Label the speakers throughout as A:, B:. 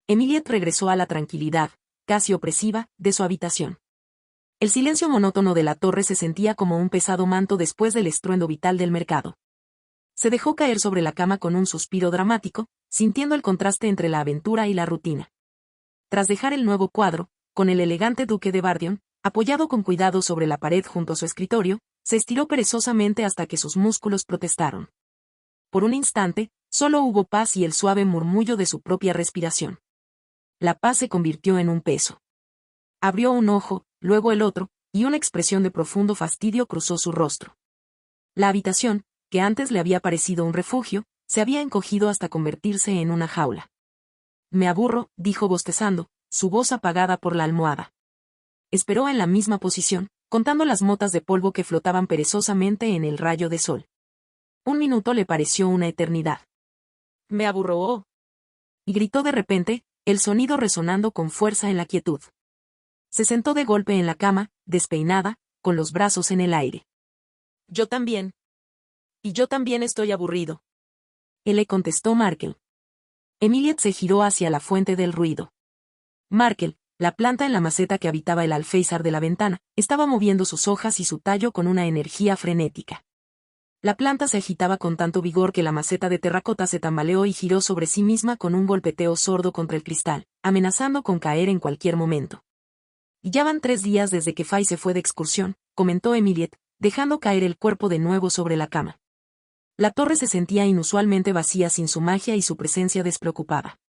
A: Emilyette regresó a la tranquilidad, casi opresiva, de su habitación. El silencio monótono de la torre se sentía como un pesado manto después del estruendo vital del mercado. Se dejó caer sobre la cama con un suspiro dramático, sintiendo el contraste entre la aventura y la rutina. Tras dejar el nuevo cuadro, con el elegante duque de Bardion, apoyado con cuidado sobre la pared junto a su escritorio, se estiró perezosamente hasta que sus músculos protestaron. Por un instante, solo hubo paz y el suave murmullo de su propia respiración. La paz se convirtió en un peso. Abrió un ojo, luego el otro, y una expresión de profundo fastidio cruzó su rostro. La habitación, que antes le había parecido un refugio, se había encogido hasta convertirse en una jaula. «Me aburro», dijo bostezando, su voz apagada por la almohada. Esperó en la misma posición, contando las motas de polvo que flotaban perezosamente en el rayo de sol. Un minuto le pareció una eternidad. «Me aburro», y gritó de repente, el sonido resonando con fuerza en la quietud. Se sentó de golpe en la cama, despeinada, con los brazos en el aire. «Yo también. Y yo también estoy aburrido», le contestó Markel. Emilyette se giró hacia la fuente del ruido. Markel, la planta en la maceta que habitaba el alféizar de la ventana, estaba moviendo sus hojas y su tallo con una energía frenética. La planta se agitaba con tanto vigor que la maceta de terracota se tambaleó y giró sobre sí misma con un golpeteo sordo contra el cristal, amenazando con caer en cualquier momento. «Ya van 3 días desde que Fay se fue de excursión», comentó Emilyette, dejando caer el cuerpo de nuevo sobre la cama. La torre se sentía inusualmente vacía sin su magia y su presencia despreocupada.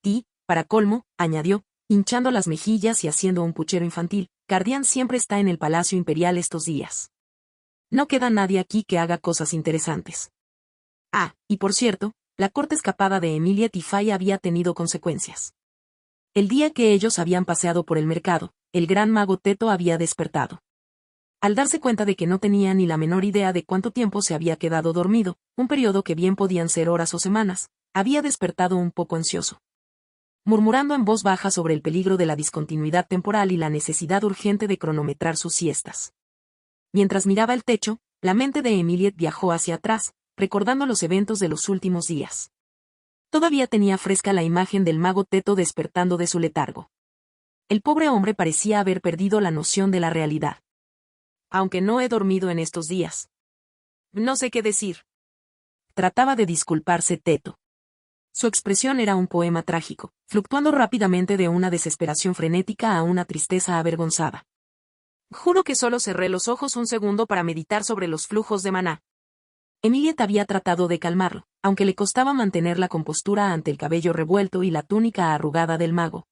A: Y, para colmo, añadió, hinchando las mejillas y haciendo un puchero infantil, Cardián siempre está en el Palacio Imperial estos días. No queda nadie aquí que haga cosas interesantes. Ah, y por cierto, la corta escapada de Emilyette y Fay había tenido consecuencias. El día que ellos habían paseado por el mercado, el gran mago Teto había despertado. Al darse cuenta de que no tenía ni la menor idea de cuánto tiempo se había quedado dormido, un periodo que bien podían ser horas o semanas, había despertado un poco ansioso. Murmurando en voz baja sobre el peligro de la discontinuidad temporal y la necesidad urgente de cronometrar sus siestas. Mientras miraba el techo, la mente de Emilyette viajó hacia atrás, recordando los eventos de los últimos días. Todavía tenía fresca la imagen del mago Teto despertando de su letargo. El pobre hombre parecía haber perdido la noción de la realidad. «Aunque no he dormido en estos días. No sé qué decir», trataba de disculparse Teto. Su expresión era un poema trágico, fluctuando rápidamente de una desesperación frenética a una tristeza avergonzada. «Juro que solo cerré los ojos un segundo para meditar sobre los flujos de maná». Emilyette había tratado de calmarlo, aunque le costaba mantener la compostura ante el cabello revuelto y la túnica arrugada del mago.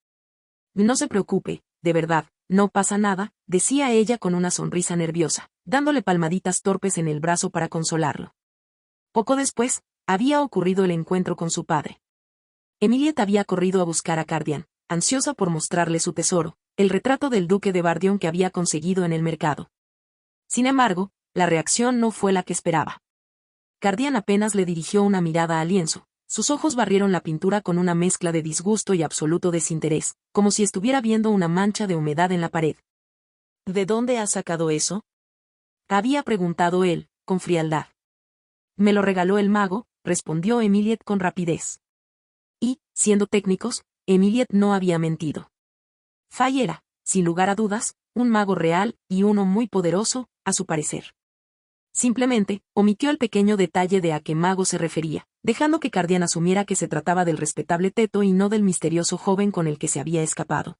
A: «No se preocupe, de verdad, no pasa nada», decía ella con una sonrisa nerviosa, dándole palmaditas torpes en el brazo para consolarlo. Poco después, había ocurrido el encuentro con su padre. Emilyette había corrido a buscar a Cardián, ansiosa por mostrarle su tesoro, el retrato del duque de Bardion que había conseguido en el mercado. Sin embargo, la reacción no fue la que esperaba. Cardián apenas le dirigió una mirada al lienzo. Sus ojos barrieron la pintura con una mezcla de disgusto y absoluto desinterés, como si estuviera viendo una mancha de humedad en la pared. «¿De dónde has sacado eso?», había preguntado él, con frialdad. «Me lo regaló el mago», respondió Emilyette con rapidez. Y, siendo técnicos, Emilyette no había mentido. Fay era, sin lugar a dudas, un mago real, y uno muy poderoso, a su parecer. Simplemente, omitió el pequeño detalle de a qué mago se refería, dejando que Cardián asumiera que se trataba del respetable Teto y no del misterioso joven con el que se había escapado.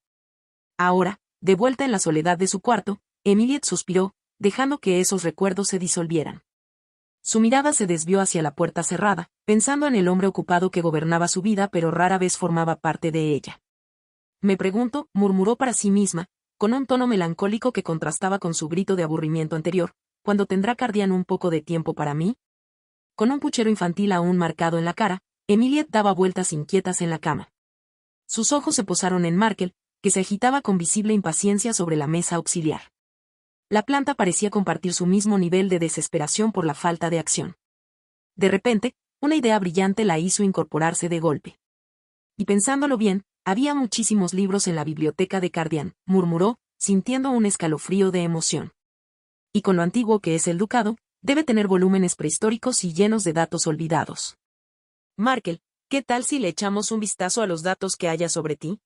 A: Ahora, de vuelta en la soledad de su cuarto, Emilyette suspiró, dejando que esos recuerdos se disolvieran. Su mirada se desvió hacia la puerta cerrada, pensando en el hombre ocupado que gobernaba su vida pero rara vez formaba parte de ella. «Me pregunto», murmuró para sí misma, con un tono melancólico que contrastaba con su grito de aburrimiento anterior, «¿cuándo tendrá Cardián un poco de tiempo para mí?». Con un puchero infantil aún marcado en la cara, Emilyette daba vueltas inquietas en la cama. Sus ojos se posaron en Markel, que se agitaba con visible impaciencia sobre la mesa auxiliar. La planta parecía compartir su mismo nivel de desesperación por la falta de acción. De repente, una idea brillante la hizo incorporarse de golpe. «Y pensándolo bien, había muchísimos libros en la biblioteca de Cardián», murmuró, sintiendo un escalofrío de emoción. «Y con lo antiguo que es el ducado, debe tener volúmenes prehistóricos y llenos de datos olvidados». Markel, ¿Qué tal si le echamos un vistazo a los datos que haya sobre ti?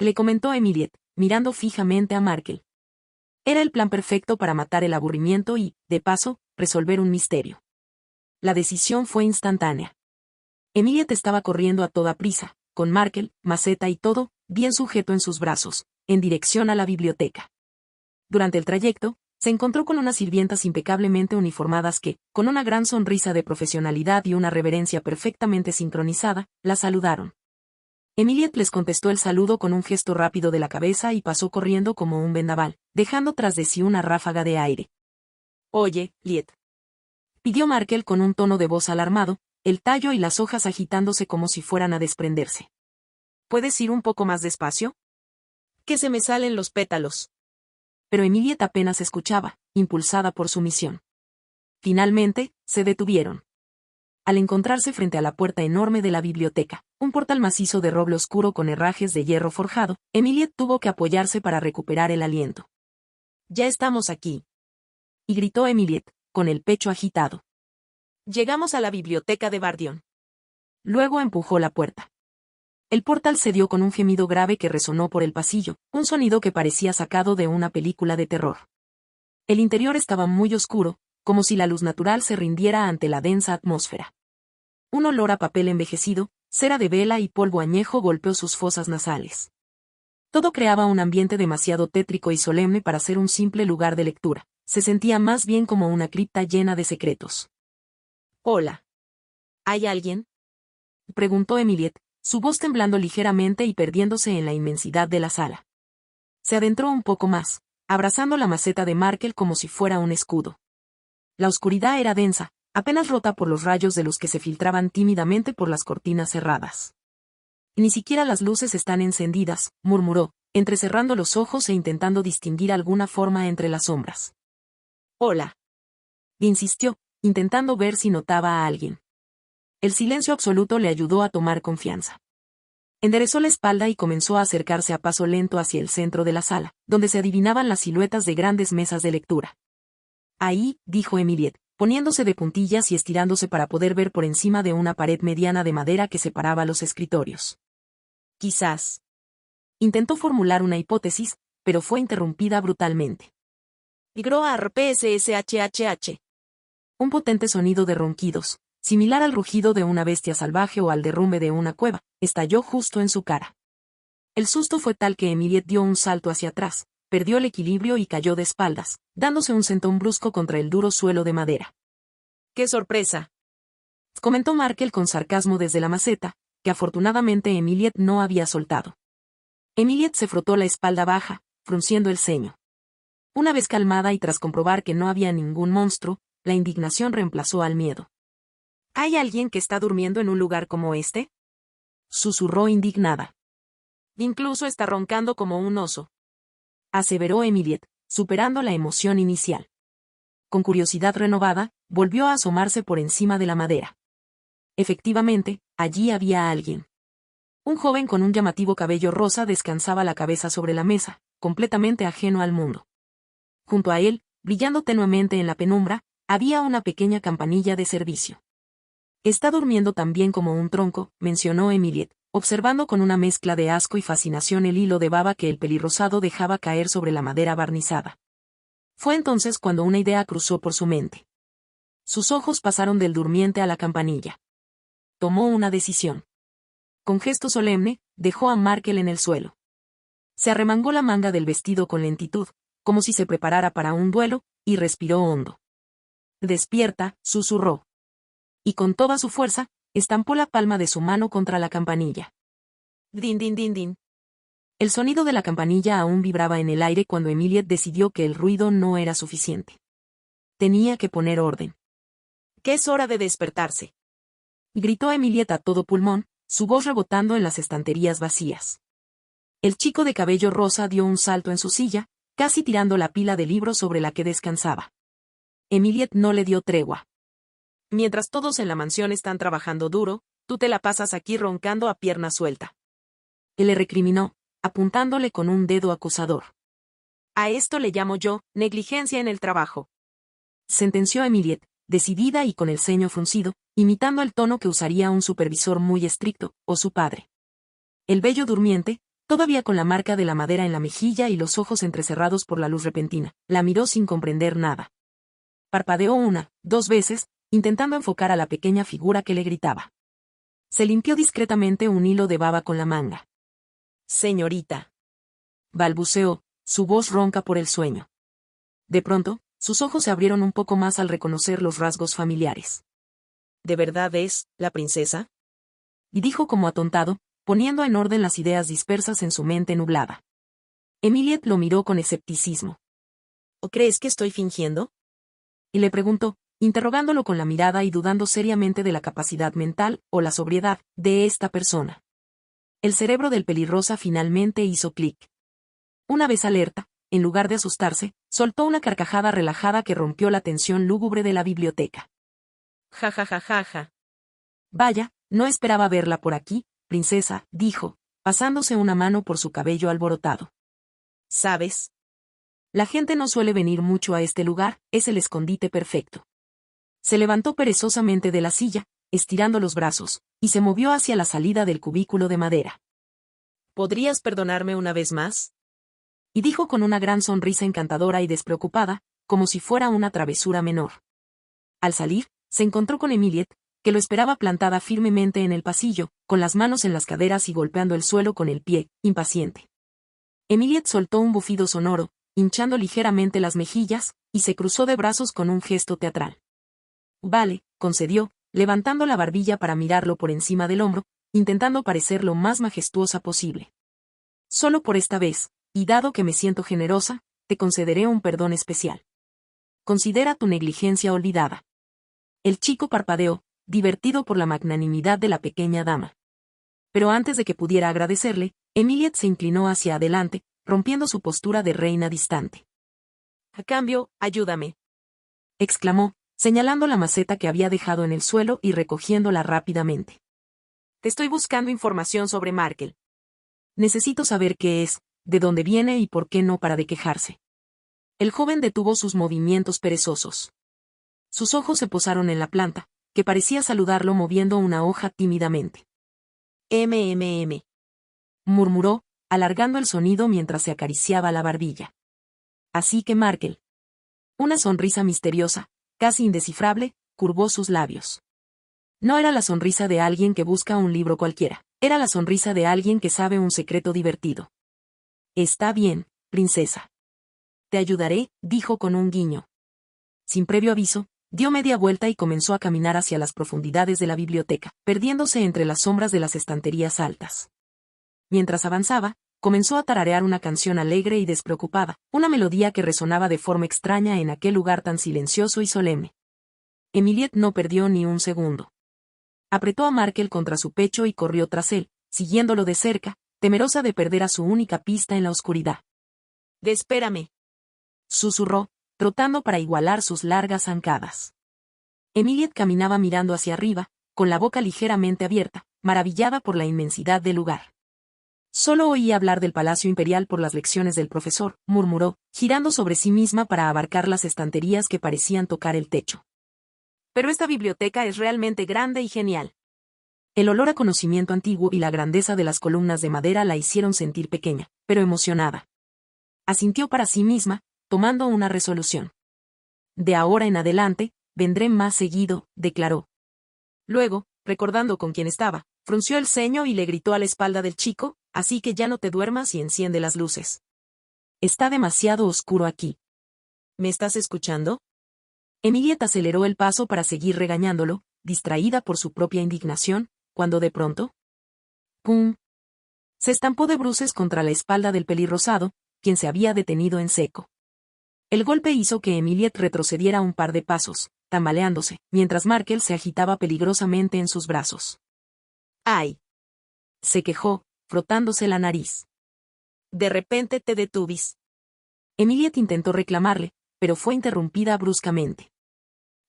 A: Le comentó Emilie, mirando fijamente a Markel. Era el plan perfecto para matar el aburrimiento y, de paso, resolver un misterio. La decisión fue instantánea. Emilie estaba corriendo a toda prisa, con Markel, maceta y todo, bien sujeto en sus brazos, en dirección a la biblioteca. Durante el trayecto, se encontró con unas sirvientas impecablemente uniformadas que, con una gran sonrisa de profesionalidad y una reverencia perfectamente sincronizada, la saludaron. Emilie les contestó el saludo con un gesto rápido de la cabeza y pasó corriendo como un vendaval, dejando tras de sí una ráfaga de aire. «Oye, Liet», pidió Markel con un tono de voz alarmado, el tallo y las hojas agitándose como si fueran a desprenderse. «¿Puedes ir un poco más despacio? Que se me salen los pétalos». Pero Emilie apenas escuchaba, impulsada por su misión. Finalmente, se detuvieron. Al encontrarse frente a la puerta enorme de la biblioteca, un portal macizo de roble oscuro con herrajes de hierro forjado, Emilie tuvo que apoyarse para recuperar el aliento. «Ya estamos aquí», y gritó Emilie, con el pecho agitado. «Llegamos a la biblioteca de Bardion». Luego empujó la puerta. El portal cedió con un gemido grave que resonó por el pasillo, un sonido que parecía sacado de una película de terror. El interior estaba muy oscuro, como si la luz natural se rindiera ante la densa atmósfera. Un olor a papel envejecido, cera de vela y polvo añejo golpeó sus fosas nasales. Todo creaba un ambiente demasiado tétrico y solemne para ser un simple lugar de lectura. Se sentía más bien como una cripta llena de secretos. «Hola. ¿Hay alguien?», preguntó Emilie, su voz temblando ligeramente y perdiéndose en la inmensidad de la sala. Se adentró un poco más, abrazando la maceta de Markel como si fuera un escudo. La oscuridad era densa, apenas rota por los rayos de luz que se filtraban tímidamente por las cortinas cerradas. «Ni siquiera las luces están encendidas», murmuró, entrecerrando los ojos e intentando distinguir alguna forma entre las sombras. «Hola», insistió, intentando ver si notaba a alguien. El silencio absoluto le ayudó a tomar confianza. Enderezó la espalda y comenzó a acercarse a paso lento hacia el centro de la sala, donde se adivinaban las siluetas de grandes mesas de lectura. «Ahí», dijo Emilie, poniéndose de puntillas y estirándose para poder ver por encima de una pared mediana de madera que separaba los escritorios. «Quizás». Intentó formular una hipótesis, pero fue interrumpida brutalmente. «Groar PSSHHH». Un potente sonido de ronquidos, similar al rugido de una bestia salvaje o al derrumbe de una cueva, estalló justo en su cara. El susto fue tal que Emilie dio un salto hacia atrás, perdió el equilibrio y cayó de espaldas, dándose un sentón brusco contra el duro suelo de madera. «¡Qué sorpresa!», comentó Markel con sarcasmo desde la maceta, que afortunadamente Emilie no había soltado. Emilie se frotó la espalda baja, frunciendo el ceño. Una vez calmada y tras comprobar que no había ningún monstruo, la indignación reemplazó al miedo. «¿Hay alguien que está durmiendo en un lugar como este?», susurró indignada. «Incluso está roncando como un oso», aseveró Emilie, superando la emoción inicial. Con curiosidad renovada, volvió a asomarse por encima de la madera. Efectivamente, allí había alguien. Un joven con un llamativo cabello rosa descansaba la cabeza sobre la mesa, completamente ajeno al mundo. Junto a él, brillando tenuemente en la penumbra, había una pequeña campanilla de servicio. «Está durmiendo tan bien como un tronco», mencionó Emilie, observando con una mezcla de asco y fascinación el hilo de baba que el pelirrosado dejaba caer sobre la madera barnizada. Fue entonces cuando una idea cruzó por su mente. Sus ojos pasaron del durmiente a la campanilla. Tomó una decisión. Con gesto solemne, dejó a Markel en el suelo. Se arremangó la manga del vestido con lentitud, como si se preparara para un duelo, y respiró hondo. «Despierta», susurró. Y con toda su fuerza, estampó la palma de su mano contra la campanilla. «Din din din din». El sonido de la campanilla aún vibraba en el aire cuando Emilie decidió que el ruido no era suficiente. Tenía que poner orden. «Que es hora de despertarse», gritó Emilie a todo pulmón, su voz rebotando en las estanterías vacías. El chico de cabello rosa dio un salto en su silla, casi tirando la pila de libros sobre la que descansaba. Emilie no le dio tregua. «Mientras todos en la mansión están trabajando duro, tú te la pasas aquí roncando a pierna suelta». Él le recriminó, apuntándole con un dedo acusador. «A esto le llamo yo, negligencia en el trabajo», sentenció Emilie, decidida y con el ceño fruncido, imitando el tono que usaría un supervisor muy estricto, o su padre. El bello durmiente, todavía con la marca de la madera en la mejilla y los ojos entrecerrados por la luz repentina, la miró sin comprender nada. Parpadeó una, 2 veces, intentando enfocar a la pequeña figura que le gritaba. Se limpió discretamente un hilo de baba con la manga. «Señorita», balbuceó, su voz ronca por el sueño. De pronto, sus ojos se abrieron un poco más al reconocer los rasgos familiares. «¿De verdad es la princesa?», y dijo como atontado, poniendo en orden las ideas dispersas en su mente nublada. Emilie lo miró con escepticismo. «¿O crees que estoy fingiendo?», y le preguntó, interrogándolo con la mirada y dudando seriamente de la capacidad mental, o la sobriedad, de esta persona. El cerebro del pelirrosa finalmente hizo clic. Una vez alerta, en lugar de asustarse, soltó una carcajada relajada que rompió la tensión lúgubre de la biblioteca. «Ja ja ja ja ja. Vaya, no esperaba verla por aquí, princesa», dijo, pasándose una mano por su cabello alborotado. «¿Sabes? La gente no suele venir mucho a este lugar, es el escondite perfecto». Se levantó perezosamente de la silla, estirando los brazos, y se movió hacia la salida del cubículo de madera. «¿Podrías perdonarme una vez más?», y dijo con una gran sonrisa encantadora y despreocupada, como si fuera una travesura menor. Al salir, se encontró con Emilie, que lo esperaba plantada firmemente en el pasillo, con las manos en las caderas y golpeando el suelo con el pie, impaciente. Emilie soltó un bufido sonoro, hinchando ligeramente las mejillas, y se cruzó de brazos con un gesto teatral. «Vale», concedió, levantando la barbilla para mirarlo por encima del hombro, intentando parecer lo más majestuosa posible. «Solo por esta vez, y dado que me siento generosa, te concederé un perdón especial. Considera tu negligencia olvidada». El chico parpadeó, divertido por la magnanimidad de la pequeña dama. Pero antes de que pudiera agradecerle, Emilie se inclinó hacia adelante, rompiendo su postura de reina distante. «A cambio, ayúdame», exclamó, señalando la maceta que había dejado en el suelo y recogiéndola rápidamente. «Te estoy buscando información sobre Markel. Necesito saber qué es, de dónde viene y por qué no para de quejarse». El joven detuvo sus movimientos perezosos. Sus ojos se posaron en la planta, que parecía saludarlo moviendo una hoja tímidamente. «MMM», murmuró, alargando el sonido mientras se acariciaba la barbilla. «Así que Markel». Una sonrisa misteriosa, casi indescifrable, curvó sus labios. No era la sonrisa de alguien que busca un libro cualquiera, era la sonrisa de alguien que sabe un secreto divertido. «Está bien, princesa. Te ayudaré», dijo con un guiño. Sin previo aviso, dio media vuelta y comenzó a caminar hacia las profundidades de la biblioteca, perdiéndose entre las sombras de las estanterías altas. Mientras avanzaba, comenzó a tararear una canción alegre y despreocupada, una melodía que resonaba de forma extraña en aquel lugar tan silencioso y solemne. Emilie no perdió ni un segundo. Apretó a Markel contra su pecho y corrió tras él, siguiéndolo de cerca, temerosa de perder a su única pista en la oscuridad. «Espérame», susurró, trotando para igualar sus largas zancadas. Emilie caminaba mirando hacia arriba, con la boca ligeramente abierta, maravillada por la inmensidad del lugar. «Solo oí hablar del Palacio Imperial por las lecciones del profesor», murmuró, girando sobre sí misma para abarcar las estanterías que parecían tocar el techo. «Pero esta biblioteca es realmente grande y genial». El olor a conocimiento antiguo y la grandeza de las columnas de madera la hicieron sentir pequeña, pero emocionada. Asintió para sí misma, tomando una resolución. «De ahora en adelante, vendré más seguido», declaró. Luego, recordando con quién estaba, frunció el ceño y le gritó a la espalda del chico: «Así que ya no te duermas y enciende las luces. Está demasiado oscuro aquí». «¿Me estás escuchando?». Emilie aceleró el paso para seguir regañándolo, distraída por su propia indignación, cuando de pronto, ¡pum!, se estampó de bruces contra la espalda del pelirrosado, quien se había detenido en seco. El golpe hizo que Emilie retrocediera un par de pasos, tambaleándose, mientras Markel se agitaba peligrosamente en sus brazos. «¡Ay!», se quejó, frotándose la nariz. «De repente te detuviste». Emilie intentó reclamarle, pero fue interrumpida bruscamente.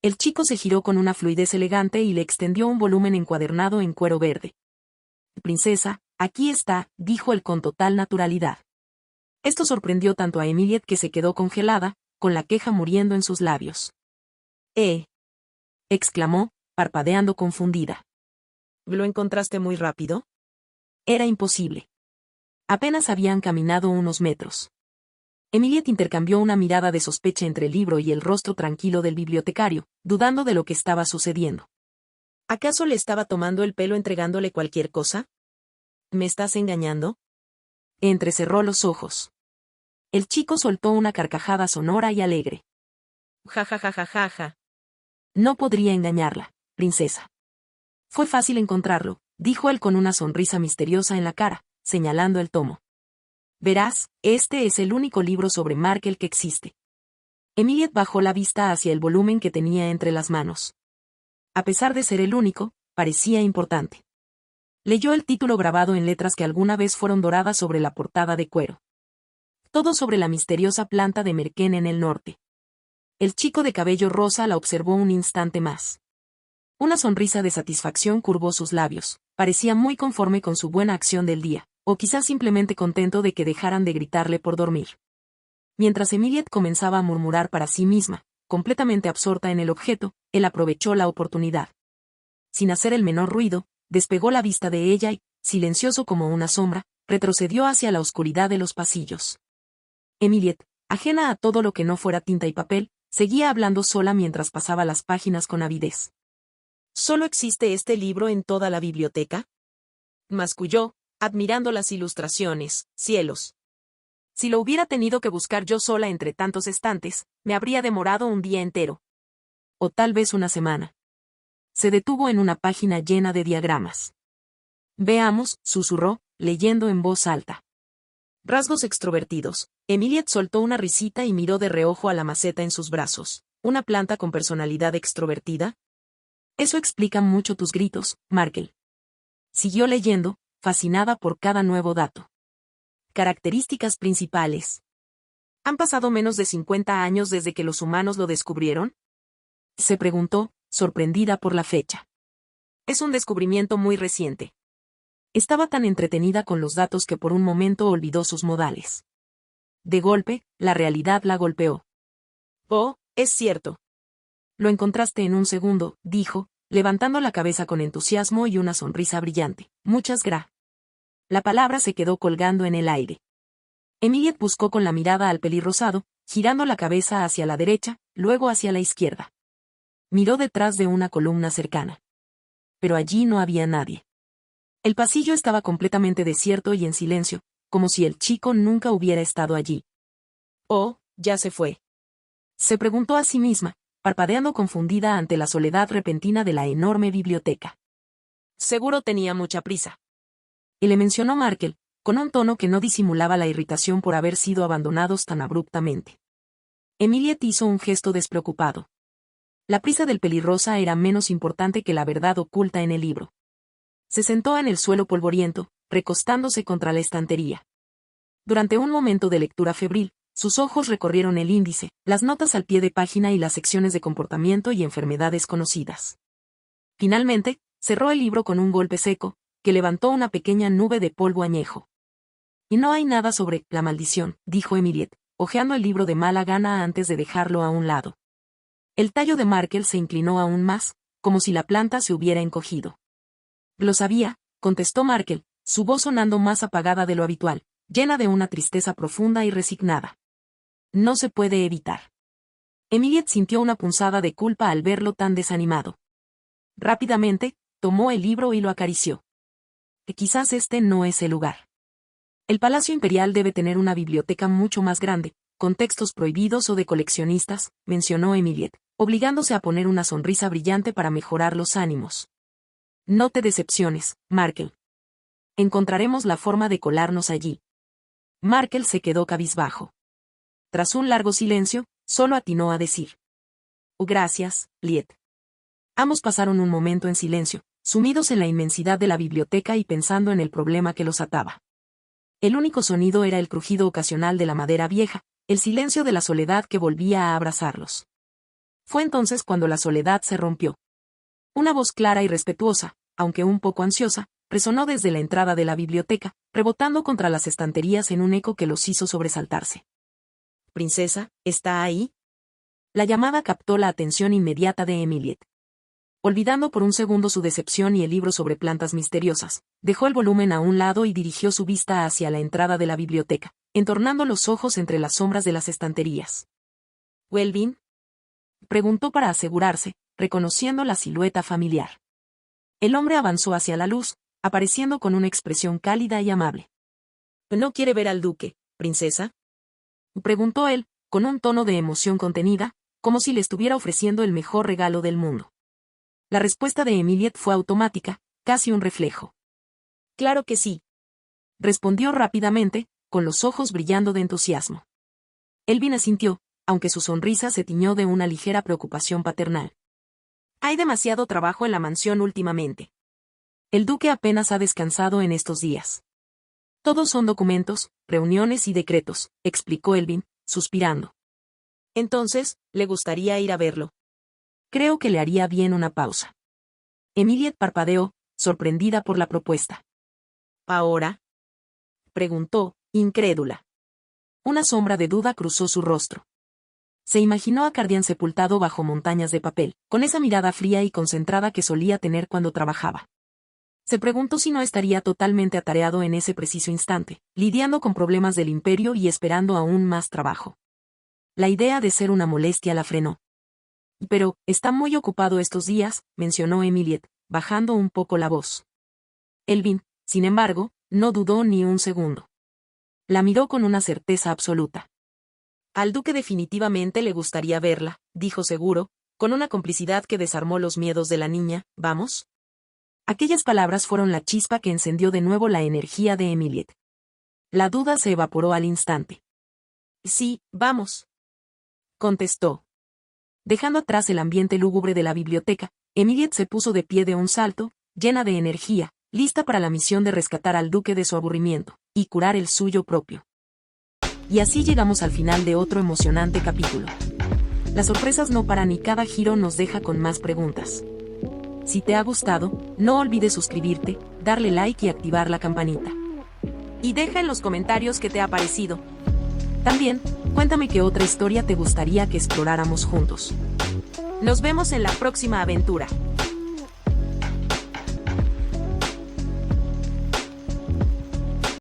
A: El chico se giró con una fluidez elegante y le extendió un volumen encuadernado en cuero verde. «Princesa, aquí está», dijo él con total naturalidad. Esto sorprendió tanto a Emilie que se quedó congelada, con la queja muriendo en sus labios. exclamó, parpadeando confundida.
B: ¿Lo encontraste muy rápido?
A: Era imposible. Apenas habían caminado unos metros. Emilyette intercambió una mirada de sospecha entre el libro y el rostro tranquilo del bibliotecario, dudando de lo que estaba sucediendo.
B: ¿Acaso le estaba tomando el pelo entregándole cualquier cosa? ¿Me estás engañando?
A: Entrecerró los ojos. El chico soltó una carcajada sonora y alegre.
B: Ja ja ja ja ja ja.
A: No podría engañarla, princesa. Fue fácil encontrarlo, dijo él con una sonrisa misteriosa en la cara, señalando el tomo. Verás, este es el único libro sobre Markel que existe. Emilyette bajó la vista hacia el volumen que tenía entre las manos. A pesar de ser el único, parecía importante. Leyó el título grabado en letras que alguna vez fueron doradas sobre la portada de cuero. Todo sobre la misteriosa planta de Merken en el norte. El chico de cabello rosa la observó un instante más. Una sonrisa de satisfacción curvó sus labios, parecía muy conforme con su buena acción del día, o quizás simplemente contento de que dejaran de gritarle por dormir. Mientras Emilyette comenzaba a murmurar para sí misma, completamente absorta en el objeto, él aprovechó la oportunidad. Sin hacer el menor ruido, despegó la vista de ella y, silencioso como una sombra, retrocedió hacia la oscuridad de los pasillos. Emilyette, ajena a todo lo que no fuera tinta y papel, seguía hablando sola mientras pasaba las páginas con avidez.
B: ¿Solo existe este libro en toda la biblioteca? Masculló, admirando las ilustraciones. Cielos. Si lo hubiera tenido que buscar yo sola entre tantos estantes, me habría demorado un día entero.
A: O tal vez una semana. Se detuvo en una página llena de diagramas. Veamos, susurró, leyendo en voz alta.
B: Rasgos extrovertidos. Emilyette soltó una risita y miró de reojo a la maceta en sus brazos. ¿Una planta con personalidad extrovertida?
A: Eso explica mucho tus gritos, Markel. Siguió leyendo, fascinada por cada nuevo dato. Características principales.
B: ¿Han pasado menos de 50 años desde que los humanos lo descubrieron?
A: Se preguntó, sorprendida por la fecha.
B: Es un descubrimiento muy reciente.
A: Estaba tan entretenida con los datos que por un momento olvidó sus modales. De golpe, la realidad la golpeó.
B: Oh, es cierto.
A: Lo encontraste en un segundo, dijo, levantando la cabeza con entusiasmo y una sonrisa brillante. Muchas gracias. La palabra se quedó colgando en el aire. Emilyette buscó con la mirada al pelirrosado, girando la cabeza hacia la derecha, luego hacia la izquierda. Miró detrás de una columna cercana. Pero allí no había nadie. El pasillo estaba completamente desierto y en silencio, como si el chico nunca hubiera estado allí.
B: Oh, ya se fue.
A: Se preguntó a sí misma, parpadeando confundida ante la soledad repentina de la enorme biblioteca.
B: Seguro tenía mucha prisa.
A: Y le mencionó Markel, con un tono que no disimulaba la irritación por haber sido abandonados tan abruptamente. Emilyette hizo un gesto despreocupado. La prisa del pelirrosa era menos importante que la verdad oculta en el libro. Se sentó en el suelo polvoriento, recostándose contra la estantería. Durante un momento de lectura febril, sus ojos recorrieron el índice, las notas al pie de página y las secciones de comportamiento y enfermedades conocidas. Finalmente, cerró el libro con un golpe seco, que levantó una pequeña nube de polvo añejo. Y no hay nada sobre la maldición, dijo Emilyette, hojeando el libro de mala gana antes de dejarlo a un lado. El tallo de Markel se inclinó aún más, como si la planta se hubiera encogido. Lo sabía, contestó Markel, su voz sonando más apagada de lo habitual, llena de una tristeza profunda y resignada. No se puede evitar. Emilyette sintió una punzada de culpa al verlo tan desanimado. Rápidamente, tomó el libro y lo acarició. Que quizás este no es el lugar. El Palacio Imperial debe tener una biblioteca mucho más grande, con textos prohibidos o de coleccionistas, mencionó Emilyette, obligándose a poner una sonrisa brillante para mejorar los ánimos. No te decepciones, Markel. Encontraremos la forma de colarnos allí. Markel se quedó cabizbajo. Tras un largo silencio, solo atinó a decir. Gracias, Liet. Ambos pasaron un momento en silencio, sumidos en la inmensidad de la biblioteca y pensando en el problema que los ataba. El único sonido era el crujido ocasional de la madera vieja, el silencio de la soledad que volvía a abrazarlos. Fue entonces cuando la soledad se rompió. Una voz clara y respetuosa, aunque un poco ansiosa, resonó desde la entrada de la biblioteca, rebotando contra las estanterías en un eco que los hizo sobresaltarse.
B: «Princesa, ¿está ahí?»
A: La llamada captó la atención inmediata de Emilyette. Olvidando por un segundo su decepción y el libro sobre plantas misteriosas, dejó el volumen a un lado y dirigió su vista hacia la entrada de la biblioteca, entornando los ojos entre las sombras de las estanterías.
B: —¿Welvin?
A: —preguntó para asegurarse, reconociendo la silueta familiar. El hombre avanzó hacia la luz, apareciendo con una expresión cálida y amable.
B: —¿No quiere ver al duque, princesa?
A: —preguntó él, con un tono de emoción contenida, como si le estuviera ofreciendo el mejor regalo del mundo. La respuesta de Emilie fue automática, casi un reflejo.
B: —Claro que sí
A: —respondió rápidamente, con los ojos brillando de entusiasmo. Elvin asintió, aunque su sonrisa se tiñó de una ligera preocupación paternal.
B: —Hay demasiado trabajo en la mansión últimamente.
A: El duque apenas ha descansado en estos días. Todos son documentos, reuniones y decretos, explicó Elvin, suspirando.
B: —Entonces, ¿le gustaría ir a verlo?
A: Creo que le haría bien una pausa. Emilie parpadeó, sorprendida por la propuesta.
B: ¿Ahora?
A: Preguntó, incrédula. Una sombra de duda cruzó su rostro. Se imaginó a Cardian sepultado bajo montañas de papel, con esa mirada fría y concentrada que solía tener cuando trabajaba. Se preguntó si no estaría totalmente atareado en ese preciso instante, lidiando con problemas del imperio y esperando aún más trabajo. La idea de ser una molestia la frenó. Pero, está muy ocupado estos días, mencionó Emilie, bajando un poco la voz. Elvin, sin embargo, no dudó ni un segundo. La miró con una certeza absoluta.
B: Al duque definitivamente le gustaría verla, dijo seguro, con una complicidad que desarmó los miedos de la niña. ¿Vamos?
A: Aquellas palabras fueron la chispa que encendió de nuevo la energía de Emilie. La duda se evaporó al instante.
B: Sí, vamos,
A: contestó. Dejando atrás el ambiente lúgubre de la biblioteca, Emilie se puso de pie de un salto, llena de energía, lista para la misión de rescatar al duque de su aburrimiento, y curar el suyo propio. Y así llegamos al final de otro emocionante capítulo. Las sorpresas no paran y cada giro nos deja con más preguntas. Si te ha gustado, no olvides suscribirte, darle like y activar la campanita.
B: Y deja en los comentarios qué te ha parecido.
A: También, cuéntame qué otra historia te gustaría que exploráramos juntos.
B: Nos vemos en la próxima aventura.